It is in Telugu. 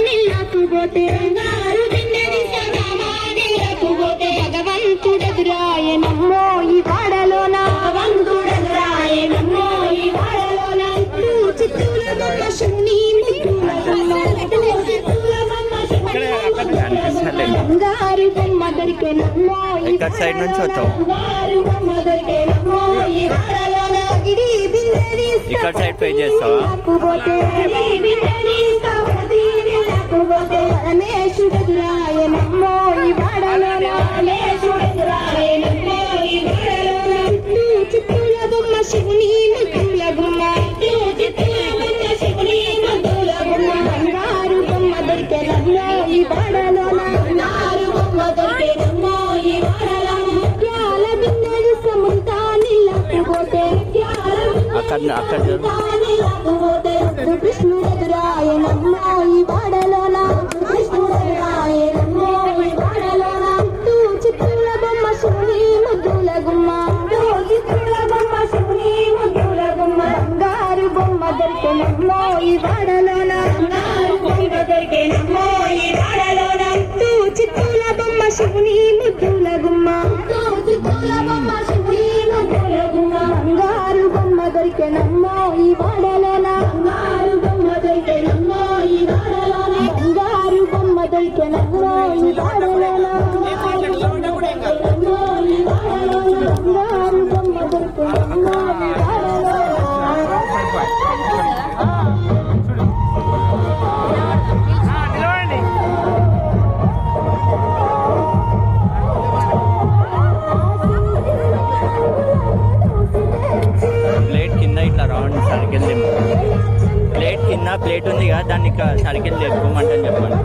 నిల్లకుపోతే భగవంతుడెదురాయనమ్మో ఈ వాడలోన శివుని బంగారు బొమ్మ దొరికేనమ్మో సైడ్ నుంచి వచ్చావు ఇక్కడ సైడ్ పే చేస్తావా పరమేశ్వరుడెదురాయనమ్మో ఈ వాడలోన చిత్తుల బొమ్మ శివుని ముద్దుల బొమ్మ బంగారు బొమ్మ దొరికేనమ్మో ఈ వాడలోన అక్కడ కృష్ణుడెదురాయనమ్మో ఈ వాడలోన చిత్తుల బొమ్మ శివుని ముద్దుల గుమ్మ బంగారు బొమ్మ దొరికెనమ్మో ఈ వాడలోన చిత్తుల బొమ్మ శివుని ముద్దుల గుమ్మ బంగారు బొమ్మ దొరికెనమ్మో ఈ వాడలోన బంగారు బొమ్మ దొరికెనమ్మో ఈ వాడలోన బంగారు బొమ్మ దొరికెనమ్మో ఈ ప్లేట్ కింద ఇట్లా రౌండ్ సర్కిల్ ప్లేట్ కింద ప్లేట్ ఉంది కదా దాన్ని సర్కిల్ తెప్పుకోమంటని చెప్పండి.